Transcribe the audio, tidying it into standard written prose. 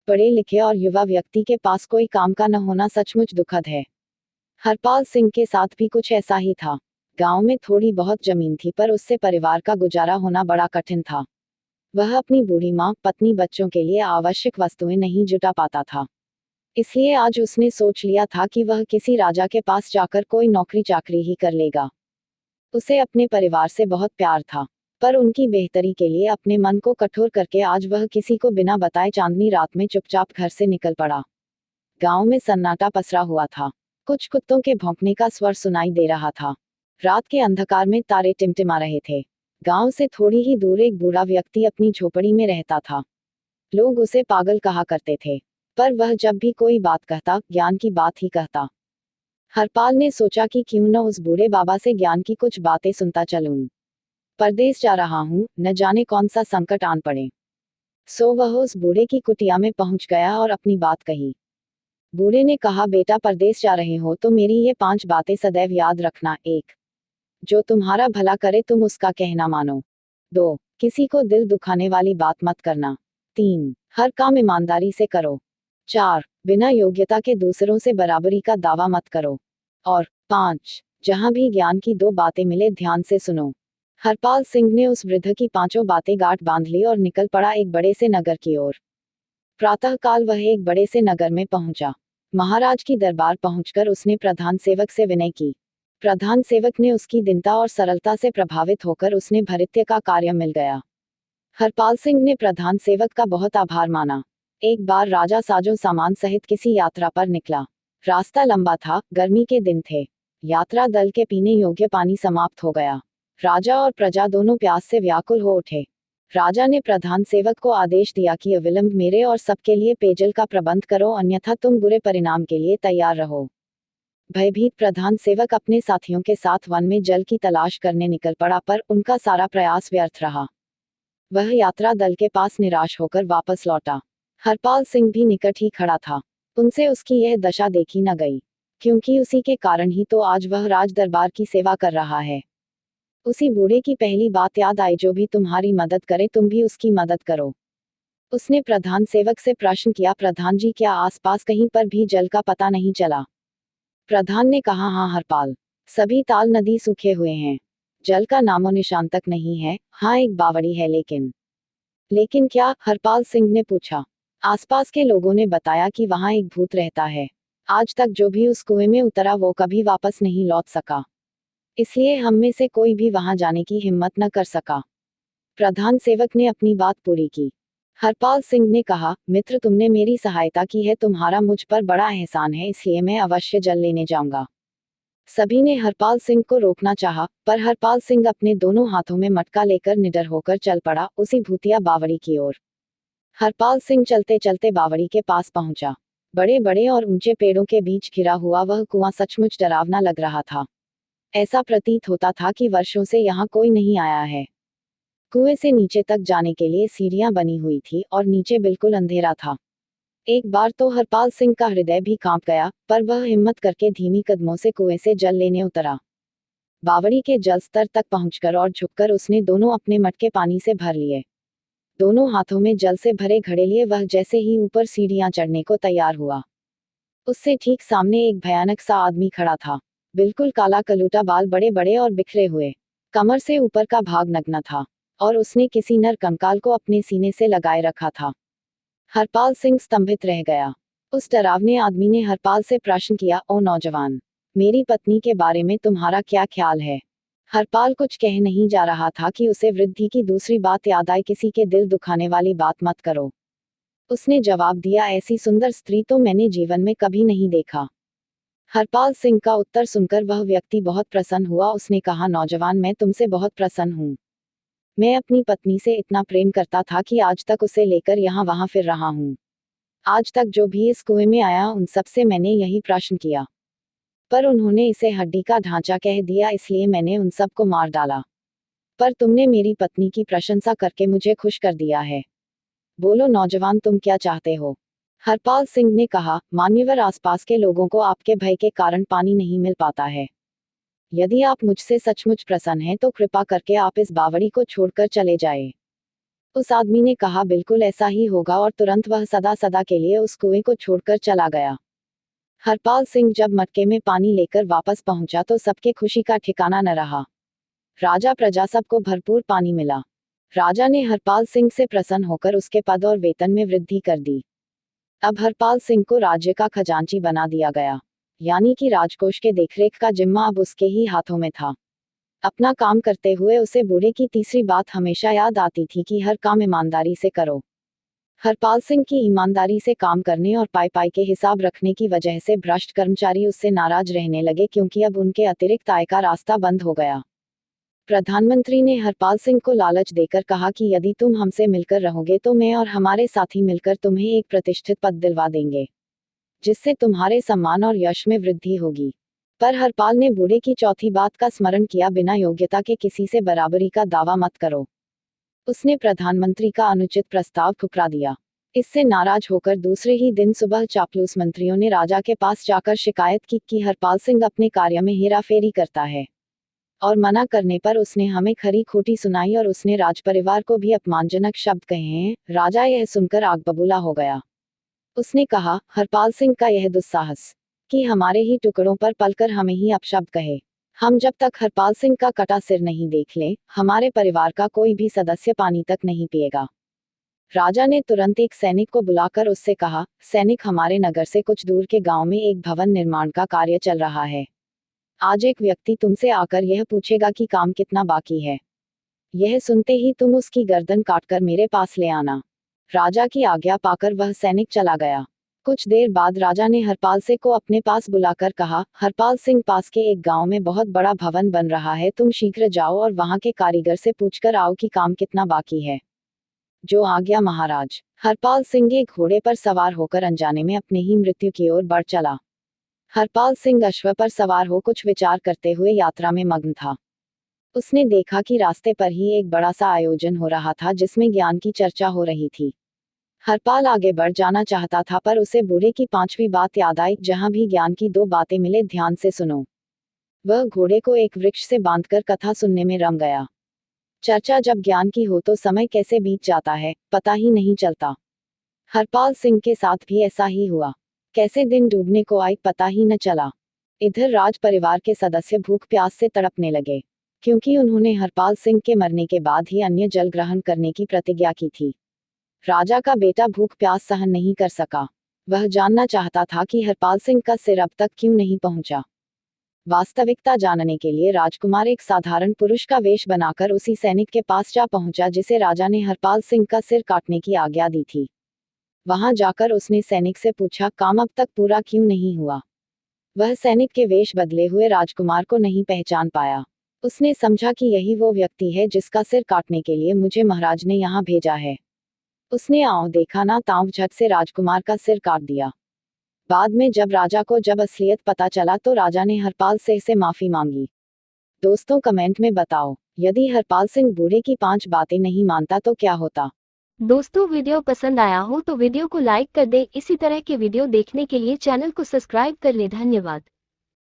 पढ़े लिखे और युवा व्यक्ति के पास कोई काम का न होना सचमुच दुखद है। हरपाल सिंह के साथ भी कुछ ऐसा ही था। गांव में थोड़ी बहुत जमीन थी, पर उससे परिवार का गुजारा होना बड़ा कठिन था। वह अपनी बूढ़ी माँ, पत्नी, बच्चों के लिए आवश्यक वस्तुएं नहीं जुटा पाता था। इसलिए आज उसने सोच लिया था कि वह किसी राजा के पास जाकर कोई नौकरी चाकरी ही कर लेगा। उसे अपने परिवार से बहुत प्यार था, पर उनकी बेहतरी के लिए अपने मन को कठोर करके आज वह किसी को बिना बताए चांदनी रात में चुपचाप घर से निकल पड़ा। गांव में सन्नाटा पसरा हुआ था। कुछ कुत्तों के भौंकने का स्वर सुनाई दे रहा था। रात के अंधकार में तारे टिमटिमा रहे थे। गांव से थोड़ी ही दूर एक बूढ़ा व्यक्ति अपनी झोपड़ी में रहता था। लोग उसे पागल कहा करते थे, पर वह जब भी कोई बात कहता, ज्ञान की बात ही कहता। हरपाल ने सोचा कि क्यों न उस बूढ़े बाबा से ज्ञान की कुछ बातें सुनता चलूं। परदेश जा रहा हूं, न जाने कौन सा संकट आन पड़े। सो वह उस बूढ़े की कुटिया में पहुंच गया और अपनी बात कही। बूढ़े ने कहा, बेटा, परदेश जा रहे हो तो मेरी ये 5 बातें सदैव याद रखना। 1. जो तुम्हारा भला करे तुम उसका कहना मानो। 2. किसी को दिल दुखाने वाली बात मत करना। 3. हर काम ईमानदारी से करो। 4. बिना योग्यता के दूसरों से बराबरी का दावा मत करो। और 5. जहां भी ज्ञान की 2 बातें मिले ध्यान से सुनो। हरपाल सिंह ने उस वृद्ध की 5 बातें गांठ बांध ली और निकल पड़ा एक बड़े से नगर की ओर। प्रातःकाल वह एक बड़े से नगर में पहुंचा। महाराज की दरबार पहुंचकर उसने प्रधान सेवक से विनय की। प्रधान सेवक ने उसकी दीनता और सरलता से प्रभावित होकर उसने भृत्य का कार्य मिल गया। हरपाल सिंह ने प्रधान सेवक का बहुत आभार माना। एक बार राजा साजो सामान सहित किसी यात्रा पर निकला। रास्ता लंबा था, गर्मी के दिन थे। यात्रा दल के पीने योग्य पानी समाप्त हो गया। राजा और प्रजा दोनों प्यास से व्याकुल हो उठे। राजा ने प्रधान सेवक को आदेश दिया कि अविलंब मेरे और सबके लिए पेयजल का प्रबंध करो, अन्यथा तुम बुरे परिणाम के लिए तैयार रहो। भयभीत प्रधान सेवक अपने साथियों के साथ वन में जल की तलाश करने निकल पड़ा, पर उनका सारा प्रयास व्यर्थ रहा। वह यात्रा दल के पास निराश होकर वापस लौटा। हरपाल सिंह भी निकट ही खड़ा था। उनसे उसकी यह दशा देखी न गई, क्योंकि उसी के कारण ही तो आज वह राज दरबार की सेवा कर रहा है। उसी बूढ़े की पहली बात याद आई, जो भी तुम्हारी मदद करे तुम भी उसकी मदद करो। उसने प्रधान सेवक से प्रश्न किया, प्रधान जी, क्या आसपास कहीं पर भी जल का पता नहीं चला? प्रधान ने कहा, हाँ हरपाल, सभी ताल नदी सूखे हुए हैं। जल का नामो निशान तक नहीं है। हाँ, एक बावड़ी है, लेकिन क्या? हरपाल सिंह ने पूछा। आसपास के लोगों ने बताया कि वहां एक भूत रहता है। आज तक जो भी उस कुएं में उतरा वो कभी वापस नहीं लौट सका, इसलिए हम में से कोई भी वहां जाने की हिम्मत न कर सका। प्रधान सेवक ने अपनी बात पूरी की। हरपाल सिंह ने कहा, मित्र, तुमने मेरी सहायता की है, तुम्हारा मुझ पर बड़ा एहसान है, इसलिए मैं अवश्य जल लेने जाऊंगा। सभी ने हरपाल सिंह को रोकना चाहा, पर हरपाल सिंह अपने दोनों हाथों में मटका लेकर निडर होकर चल पड़ा, उसी भूतिया बावड़ी की ओर। हरपाल सिंह चलते चलते बावड़ी के पास पहुंचा। बड़े बड़े और ऊंचे पेड़ों के बीच घिरा हुआ वह कुआं सचमुच डरावना लग रहा था। ऐसा प्रतीत होता था कि वर्षों से यहाँ कोई नहीं आया है। कुएं से नीचे तक जाने के लिए सीढ़ियां बनी हुई थी और नीचे बिल्कुल अंधेरा था। एक बार तो हरपाल सिंह का हृदय भी कांप गया, पर वह हिम्मत करके धीमी कदमों से कुएं से जल लेने उतरा। बावड़ी के जल स्तर तक पहुंचकर और झुककर उसने दोनों अपने मटके पानी से भर लिए। दोनों हाथों में जल से भरे घड़े लिए वह जैसे ही ऊपर सीढ़ियां चढ़ने को तैयार हुआ, उससे ठीक सामने एक भयानक सा आदमी खड़ा था। बिल्कुल काला कलूटा, बाल बड़े बड़े और बिखरे हुए, कमर से ऊपर का भाग नग्न था, और उसने किसी नर कंकाल को अपने सीने से लगाए रखा था। हरपाल सिंह स्तंभित रह गया। उस डरावने आदमी ने हरपाल से प्रश्न किया, ओ नौजवान, मेरी पत्नी के बारे में तुम्हारा क्या ख्याल है? हरपाल कुछ कह नहीं जा रहा था कि उसे वृद्धि की दूसरी बात याद आई, किसी के दिल दुखाने वाली बात मत करो। उसने जवाब दिया, ऐसी सुंदर स्त्री तो मैंने जीवन में कभी नहीं देखा। हरपाल सिंह का उत्तर सुनकर वह व्यक्ति बहुत प्रसन्न हुआ। उसने कहा, नौजवान, मैं तुमसे बहुत प्रसन्न हूँ। मैं अपनी पत्नी से इतना प्रेम करता था कि आज तक उसे लेकर यहाँ वहाँ फिर रहा हूँ। आज तक जो भी इस कुएं में आया उन सबसे मैंने यही प्रश्न किया, पर उन्होंने इसे हड्डी का ढांचा कह दिया, इसलिए मैंने उन सबको मार डाला। पर तुमने मेरी पत्नी की प्रशंसा करके मुझे खुश कर दिया है। बोलो नौजवान, तुम क्या चाहते हो? हरपाल सिंह ने कहा, मान्यवर, आसपास के लोगों को आपके भय के कारण पानी नहीं मिल पाता है। यदि आप मुझसे सचमुच प्रसन्न हैं तो कृपा करके आप इस बावड़ी को छोड़कर चले जाए। उस आदमी ने कहा बिल्कुल ऐसा ही होगा और तुरंत वह सदा सदा के लिए उस कुएं को छोड़कर चला गया। हरपाल सिंह जब मटके में पानी लेकर वापस पहुंचा तो सबके खुशी का ठिकाना न रहा। राजा प्रजा सबको भरपूर पानी मिला। राजा ने हरपाल सिंह से प्रसन्न होकर उसके पद और वेतन में वृद्धि कर दी। अब हरपाल सिंह को राज्य का खजांची बना दिया गया, यानी कि राजकोष के देखरेख का जिम्मा अब उसके ही हाथों में था। अपना काम करते हुए उसे बूढ़े की तीसरी बात हमेशा याद आती थी कि हर काम ईमानदारी से करो। हरपाल सिंह की ईमानदारी से काम करने और पाई पाई के हिसाब रखने की वजह से भ्रष्ट कर्मचारी उससे नाराज रहने लगे, क्योंकि अब उनके अतिरिक्त आय का रास्ता बंद हो गया। प्रधानमंत्री ने हरपाल सिंह को लालच देकर कहा कि यदि तुम हमसे मिलकर रहोगे तो मैं और हमारे साथी मिलकर तुम्हें एक प्रतिष्ठित पद दिलवा देंगे, जिससे तुम्हारे सम्मान और यश में वृद्धि होगी। पर हरपाल ने बूढ़े की चौथी बात का स्मरण किया, बिना योग्यता के किसी से बराबरी का दावा मत करो। उसने प्रधानमंत्री का अनुचित प्रस्ताव ठुकरा दिया। इससे नाराज होकर दूसरे ही दिन सुबह चापलूस मंत्रियों ने राजा के पास जाकर शिकायत की कि हरपाल सिंह अपने कार्य में हेराफेरी करता है, और मना करने पर उसने हमें खरी खोटी सुनाई और उसने राजपरिवार को भी अपमानजनक शब्द कहे हैं। राजा यह सुनकर आग बबूला हो गया। उसने कहा, हरपाल सिंह का यह दुस्साहस कि हमारे ही टुकड़ों पर पलकर हमें ही अपशब्द कहे। हम जब तक हरपाल सिंह का कटा सिर नहीं देख लें, हमारे परिवार का कोई भी सदस्य पानी तक नहीं पिएगा। राजा ने तुरंत एक सैनिक को बुलाकर उससे कहा, सैनिक, हमारे नगर से कुछ दूर के गांव में एक भवन निर्माण का कार्य चल रहा है। आज एक व्यक्ति तुमसे आकर यह पूछेगा कि काम कितना बाकी है। यह सुनते ही तुम उसकी गर्दन काटकर मेरे पास ले आना। राजा की आज्ञा पाकर वह सैनिक चला गया। कुछ देर बाद राजा ने हरपाल सिंह को अपने पास बुलाकर कहा, हरपाल सिंह, पास के एक गांव में बहुत बड़ा भवन बन रहा है, तुम शीघ्र जाओ और वहां के कारीगर से पूछकर आओ कि काम कितना बाकी है। जो आज्ञा महाराज। हरपाल सिंह एक घोड़े पर सवार होकर अनजाने में अपने ही मृत्यु की ओर बढ़ चला। हरपाल सिंह अश्व पर सवार हो कुछ विचार करते हुए यात्रा में मग्न था। उसने देखा कि रास्ते पर ही एक बड़ा सा आयोजन हो रहा था, जिसमें ज्ञान की चर्चा हो रही थी। हरपाल आगे बढ़ जाना चाहता था, पर उसे बूढ़े की पांचवी बात याद आई, जहां भी ज्ञान की दो बातें मिले, ध्यान से सुनो। वह घोड़े को एक वृक्ष से बांधकर कथा सुनने में रम गया। चर्चा जब ज्ञान की हो तो समय कैसे बीत जाता है, पता ही नहीं चलता। हरपाल सिंह के साथ भी ऐसा ही हुआ। कैसे दिन डूबने को आए, पता ही न चला। इधर राज परिवार के सदस्य भूख प्यास से तड़पने लगे, क्योंकि उन्होंने हरपाल सिंह के मरने के बाद ही अन्य जल ग्रहण करने की प्रतिज्ञा की थी। राजा का बेटा भूख प्यास सहन नहीं कर सका। वह जानना चाहता था कि हरपाल सिंह का सिर अब तक क्यों नहीं पहुंचा। वास्तविकता जानने के लिए राजकुमार एक साधारण पुरुष का वेश बनाकर उसी सैनिक के पास जा पहुंचा, जिसे राजा ने हरपाल सिंह का सिर काटने की आज्ञा दी थी। वहां जाकर उसने सैनिक से पूछा, काम अब तक पूरा क्यों नहीं हुआ। वह सैनिक के वेश बदले हुए राजकुमार को नहीं पहचान पाया। उसने समझा कि यही वो व्यक्ति है जिसका सिर काटने के लिए मुझे महाराज ने यहाँ भेजा है। उसने आंव देखा ना तांव झट से राजकुमार का सिर काट दिया। बाद में जब राजा को असलियत पता चला तो राजा ने हरपाल सिंह से माफी मांगी। दोस्तों, कमेंट में बताओ, यदि हरपाल सिंह बूढ़े की 5 बातें नहीं मानता तो क्या होता। दोस्तों, वीडियो पसंद आया हो तो वीडियो को लाइक कर दें। इसी तरह के वीडियो देखने के लिए चैनल को सब्सक्राइब कर लें। धन्यवाद।